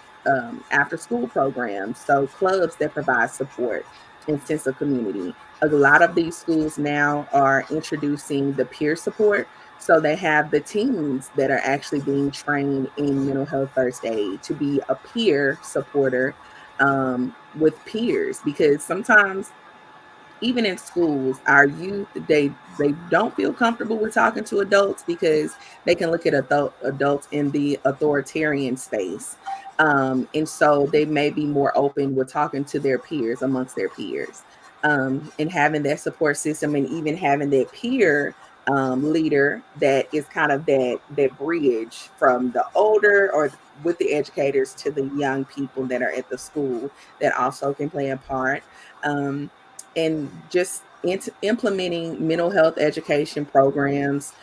after school programs. So clubs that provide support and sense of community. A lot of these schools now are introducing the peer support. So they have the teens that are actually being trained in mental health first aid to be a peer supporter with peers, because sometimes even in schools, our youth, they don't feel comfortable with talking to adults because they can look at adults in the authoritarian space, and so they may be more open with talking to their peers amongst their peers, and having that support system, and even having that peer leader that is kind of that bridge from the older or with the educators to the young people that are at the school that also can play a part. And just implementing mental health education programs,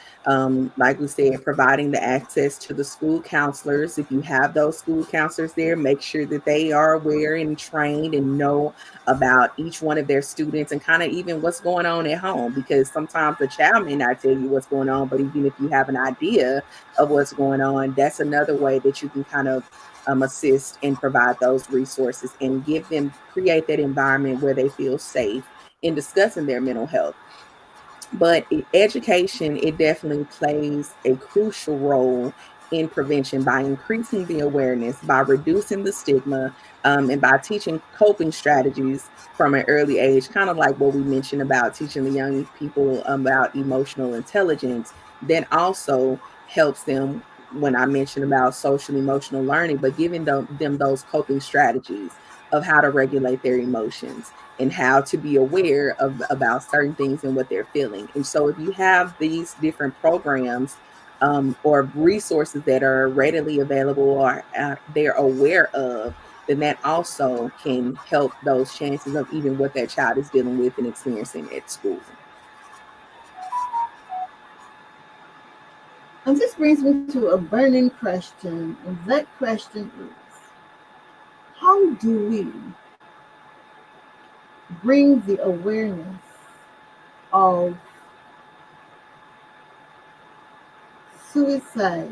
like we said, providing the access to the school counselors. If you have those school counselors there, make sure that they are aware and trained and know about each one of their students and kind of even what's going on at home, because sometimes the child may not tell you what's going on, but even if you have an idea of what's going on, that's another way that you can kind of assist and provide those resources and give them, create that environment where they feel safe in discussing their mental health. But education, it definitely plays a crucial role in prevention by increasing the awareness, by reducing the stigma, and by teaching coping strategies from an early age, kind of like what we mentioned about teaching the young people about emotional intelligence. That also helps them when I mentioned about social emotional learning, but giving them those coping strategies of how to regulate their emotions and how to be aware of about certain things and what they're feeling. And so if you have these different programs, or resources that are readily available or they're aware of, then that also can help those chances of even what that child is dealing with and experiencing at school. And this brings me to a burning question, and that question is, how do we bring the awareness of suicide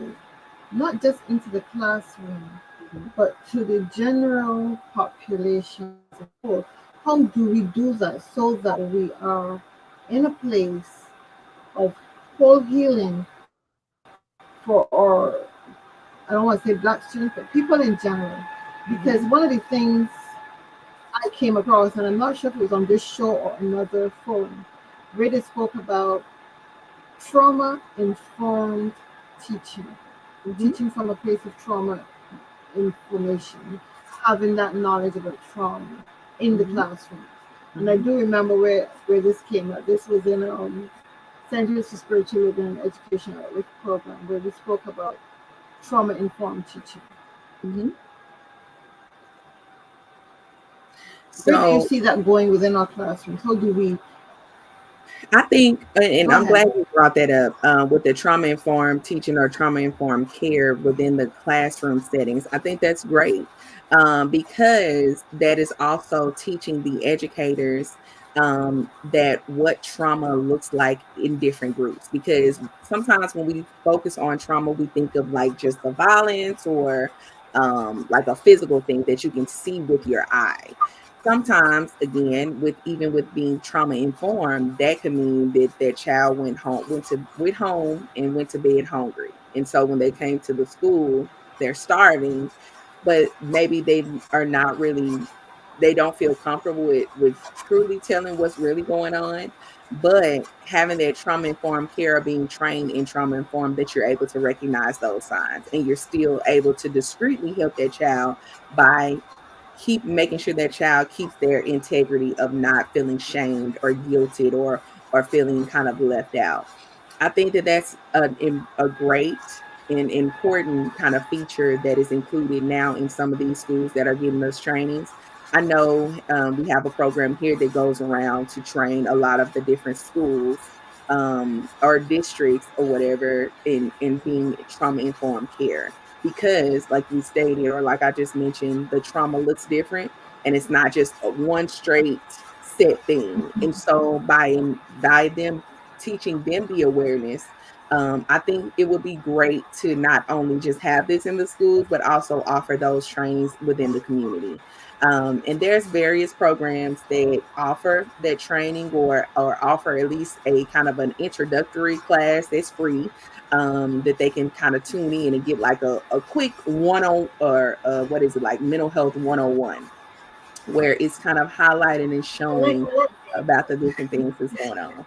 not just into the classroom, Mhm. but to the general population as a whole? How do we do that so that we are in a place of whole healing for our, I don't want to say black students, but people in general? Because Mhm. one of the things I came across, and I'm not sure if it was on this show or another forum, where they spoke about trauma informed teaching, Mhm. teaching from a place of trauma information, having that knowledge about trauma in the Mhm. classroom. And I Mhm. do remember where this came up. This was in Centers for Spiritual Living and Education Outreach program, where we spoke about trauma informed teaching. Mhm. Where do you So see that going within our classrooms? How do we I think, and go I'm ahead? glad you brought that up with the trauma informed teaching or trauma informed care within the classroom settings. I think that's great, because that is also teaching the educators that what trauma looks like in different groups. Because sometimes when we focus on trauma, we think of like just the violence or like a physical thing that you can see with your eye. Sometimes, again, with even with being trauma informed, that could mean that that child went home and went to bed hungry, and so when they came to the school, they're starving, but maybe they are not really, they don't feel comfortable with truly telling what's really going on. But having that trauma informed care, or being trained in trauma informed, that you're able to recognize those signs and you're still able to discreetly help that child by keep making sure that child keeps their integrity of not feeling shamed or guilted or feeling kind of left out. I think that that's a great and important kind of feature that is included now in some of these schools that are getting those trainings. I know we have a program here that goes around to train a lot of the different schools or districts or whatever in being trauma informed care, because like we stated, or like I just mentioned, the trauma looks different and it's not just a one straight set thing. And so by them teaching them the awareness, I think it would be great to not only just have this in the schools, but also offer those trainings within the community. And there's various programs that offer that training, or offer at least a kind of an introductory class that's free, that they can kind of tune in and get like a quick one on, or what is it, like mental health 101, where it's kind of highlighting and I like showing that. about the different things that's going on.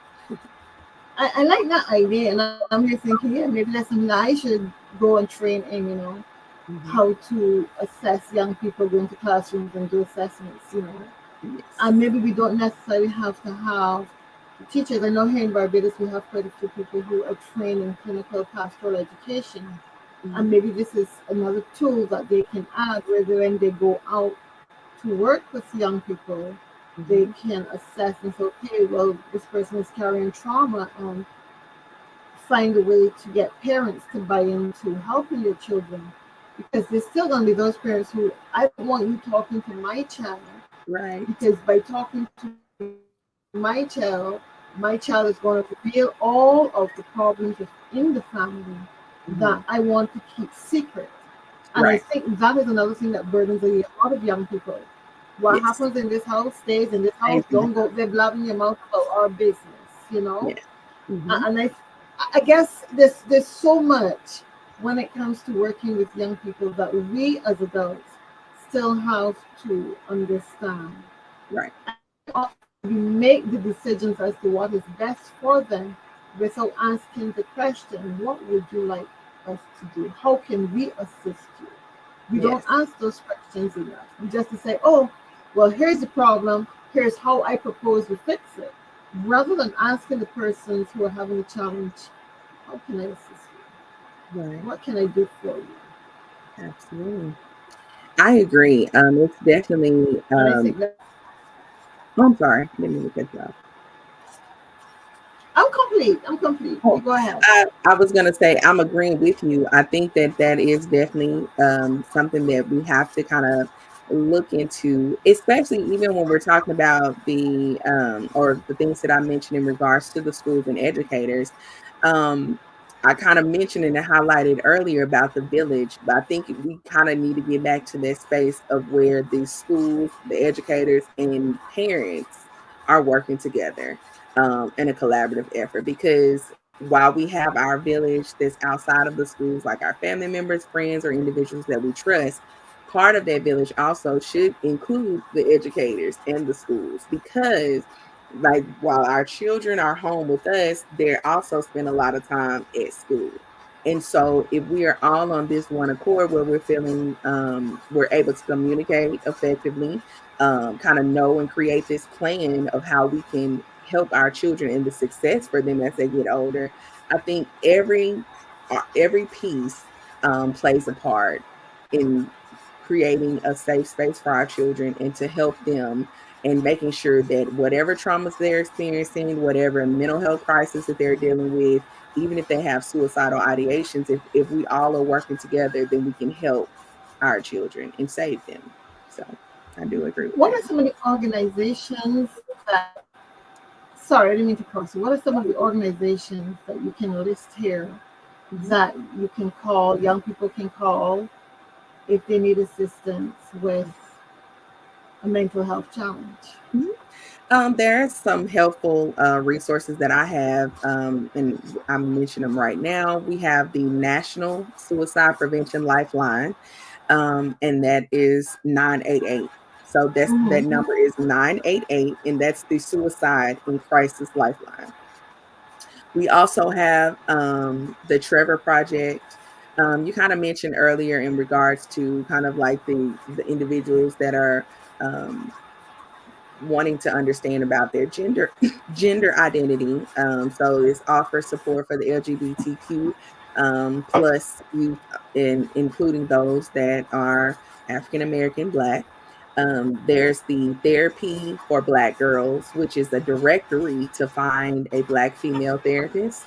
I like that idea, and I'm here thinking, yeah, maybe that's something that I should go and train in, Mhm. how to assess young people, go into classrooms and do assessments. Yes. And maybe we don't necessarily have to have teachers. I know here in Barbados we have quite a few people who are trained in clinical pastoral education, and Mhm. maybe this is another tool that they can add, whether when they go out to work with young people, They Mhm. can assess and say, okay, well, this person is carrying trauma, and find a way to get parents to buy into helping your children. Because there's still going to be those parents who, I don't want you talking to my child, Right. because by talking to my child is going to reveal all of the problems within the family that Mhm. I want to keep secret. And I Right. think that is another thing that burdens a lot of young people. What Yes. happens in this house stays in this house. Stays in the Don't go there blabbing your mouth about our business, you know? yeah. Mhm. And I guess there's so much when it comes to working with young people that we as adults still have to understand. Right. And very often we make the decisions as to what is best for them without asking the question, what would you like us to do? How can we assist you? We don't Yes. ask those questions enough. We just to say, oh, well, here's the problem. Here's how I propose we fix it. Rather than asking the persons who are having a challenge, how can I assist you? Right. What can I do for you? Absolutely. I agree. It's definitely. And I think that Oh, I'm sorry. Didn't mean to cut you off. I'm complete. I'm complete. You Oh, go ahead. I was gonna say I'm agreeing with you. I think that that is definitely something that we have to kind of look into, especially even when we're talking about the or the things that I mentioned in regards to the schools and educators. Um, I kind of mentioned and highlighted earlier about the village, but I think we kind of need to get back to that space of where the schools, the educators, and parents are working together in a collaborative effort. Because while we have our village that's outside of the schools, like our family members, friends, or individuals that we trust, part of that village also should include the educators and the schools. Because like while our children are home with us, they're also spend a lot of time at school. And so if we are all on this one accord where we're feeling we're able to communicate effectively, kind of know and create this plan of how we can help our children and the success for them as they get older, I think every piece plays a part in creating a safe space for our children and to help them and making sure that whatever traumas they're experiencing, whatever mental health crisis that they're dealing with, even if they have suicidal ideations, if we all are working together, then we can help our children and save them. So I do agree with What that. are some of the organizations that, sorry, I didn't mean to cross you. What are some of the organizations that you can list here Mhm. that you can call, young people can call if they need assistance with a mental health challenge? Mhm. There are some helpful resources that I have, and I'm mentioning them right now. We have the National Suicide Prevention Lifeline, and that is 988. So that Mm-hmm. number is 988, and that's the Suicide in Crisis Lifeline. We also have the Trevor Project. You kind of mentioned earlier in regards to kind of like the individuals that are um, wanting to understand about their gender identity. So this offers support for the LGBTQ plus youth, including those that are African American, Black. There's the Therapy for Black Girls, which is a directory to find a Black female therapist.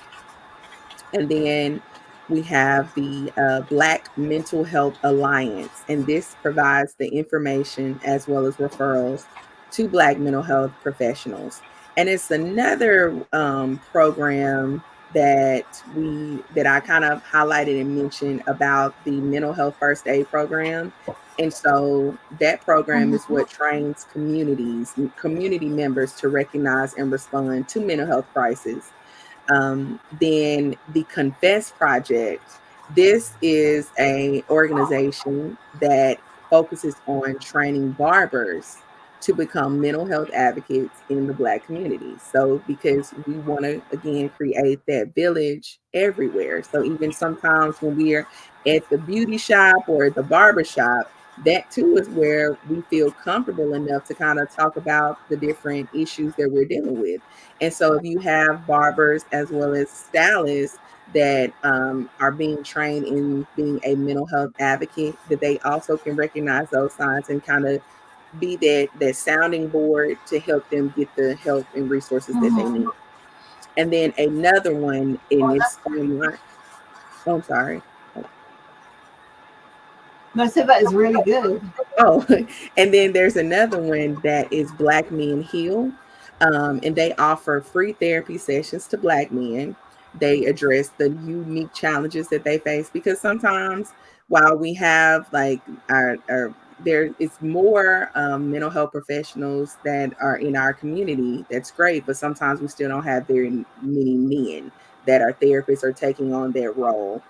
And then we have the Black Mental Health Alliance, and this provides the information as well as referrals to Black mental health professionals. And it's another program that I kind of highlighted and mentioned about the mental health first aid program. And so that program is Mm-hmm. what trains community members to recognize and respond to mental health crises. Then the Confess Project. This is a organization that focuses on training barbers to become mental health advocates in the Black community. So because we want to again create that village everywhere. So even sometimes when we are at the beauty shop or at the barber shop, that too is where we feel comfortable enough to kind of talk about the different issues that we're dealing with. And so if you have barbers as well as stylists that are being trained in being a mental health advocate, that they also can recognize those signs and kind of be that sounding board to help them get the help and resources that they Mm-hmm. need. And then another one, and Oh, it's that's great. online. Oh, I'm sorry. No, I said that is really good. Oh, and then there's another one that is Black Men Heal. And they offer free therapy sessions to Black men. They address the unique challenges that they face because sometimes while we have like our there is more mental health professionals that are in our community. That's great, but sometimes we still don't have very many men that are therapists or taking on that role.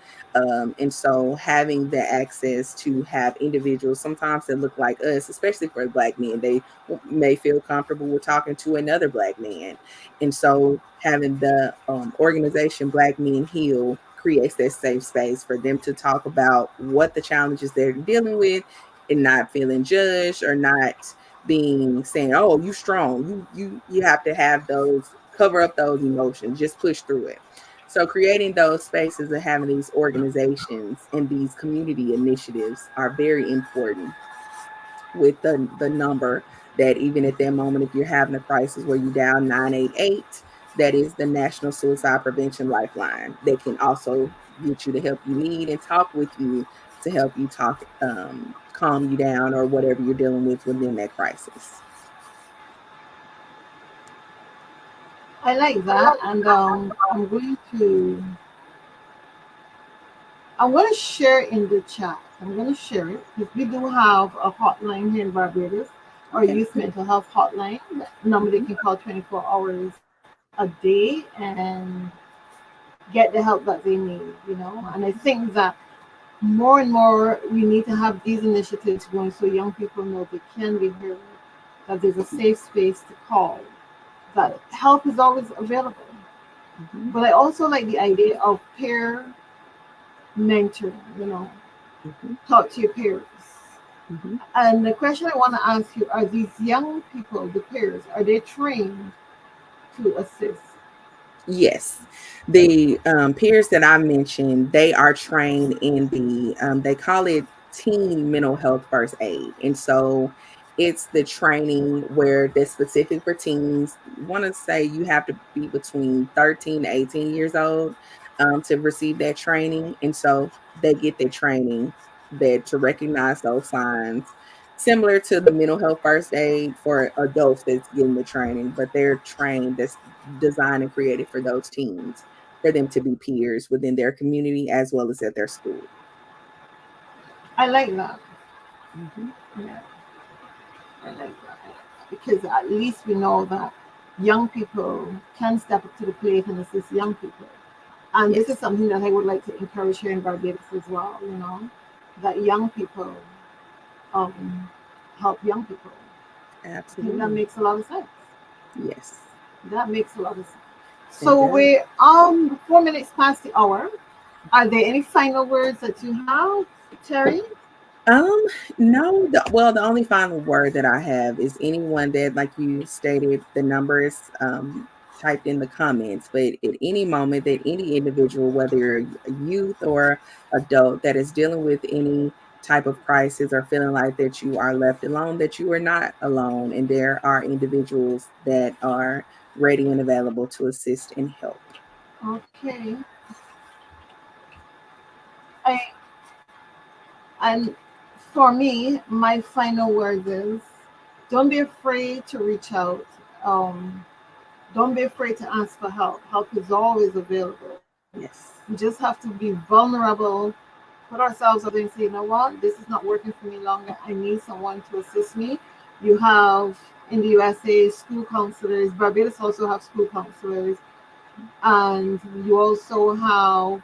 And so having the access to have individuals sometimes that look like us, especially for Black men, they may feel comfortable with talking to another Black man. And so having the organization Black Men Heal creates that safe space for them to talk about what the challenges they're dealing with and not feeling judged or not being saying, oh, you strong. You have to have those cover up those emotions, just push through it. So creating those spaces and having these organizations and these community initiatives are very important with the number that even at that moment, if you're having a crisis where you dial 988, that is the National Suicide Prevention Lifeline that can also get you the help you need and talk with you to help you calm you down or whatever you're dealing with within that crisis. I like that, and I'm going to share in the chat. I'm going to share it because we do have a hotline here in Barbados, our Okay. youth mental health hotline. Number they Mhm. can call 24 hours a day and get the help that they need, you know. And I Mhm. think that more and more we need to have these initiatives going so young people know they can be heard, that there's a safe space to call, that help is always available. Mhm. But I also like the idea of peer mentoring, you know, Mhm. talk to your peers. Mhm. And the question I want to ask you, are these young people, the peers, are they trained to assist? Yes, the peers that I mentioned, they are trained in they call it teen mental health first aid. And so it's the training where that's specific for teens. Want to say you have to be between 13 to 18 years old to receive that training. And so they get their training that to recognize those signs similar to the mental health first aid for adults that's getting the training, but they're trained that's designed and created for those teens for them to be peers within their community as well as at their school. I like that. Mm-hmm. Yeah, I like that. Because at least we know that young people can step up to the plate and assist young people. And this is Yes, something that I would like to encourage here in Barbados as well, you know, that young people um, help young people. I think that absolutely. makes a lot of sense. Yes, That makes a lot of sense. it So does. we 4 minutes past the hour. Are there any final words that you have, Terry? Um, no, the only final word that I have is anyone that, like you stated, the number is typed in the comments, but at any moment that any individual, whether you're a youth or adult that is dealing with any type of crisis or feeling like that you are left alone, that you are not alone, and there are individuals that are ready and available to assist and help. Okay. I and for me, my final words is don't be afraid to reach out. Um, don't be afraid to ask for help. Help is always available. We just Yes. have to be vulnerable, put ourselves out there and say, you know what, this is not working for me longer. I need someone to assist me. You have in the USA school counselors. Barbados also have school counselors, and you also have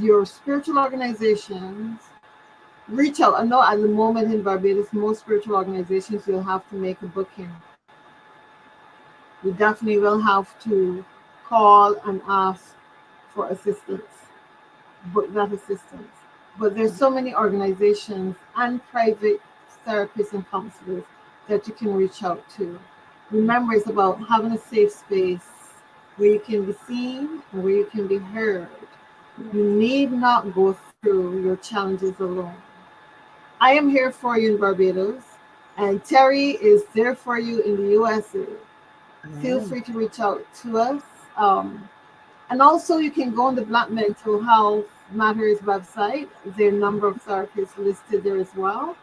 your spiritual organizations. Reach out. I know at the moment in Barbados, most spiritual organizations you'll have to make a booking. You definitely will have to call and ask for assistance, book that assistance. But there's so many organizations and private therapists and counselors that you can reach out to. Remember, it's about having a safe space where you can be seen and where you can be heard. You Yes. need not go through your challenges alone. I am here for you in Barbados, and Terri is there for you in the USA. I Feel am. free to reach out to us. And also, you can go on the Black Mental Health Matters website. Their number of therapists listed there as well.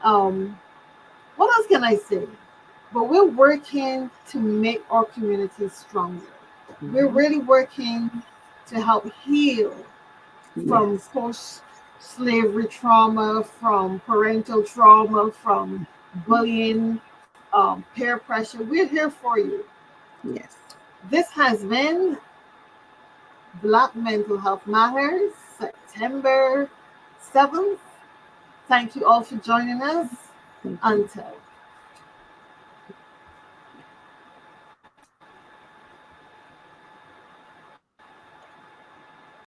Um, what else can I say? But we're working to make our community stronger. We're Mhm. really working to help heal from Yes. post slavery trauma, from parental trauma, from Mhm. bullying, peer pressure. We're here for you. Yes. This has been Black Mental Health Matters, September 7th. Thank you all for joining us. Thank you. Until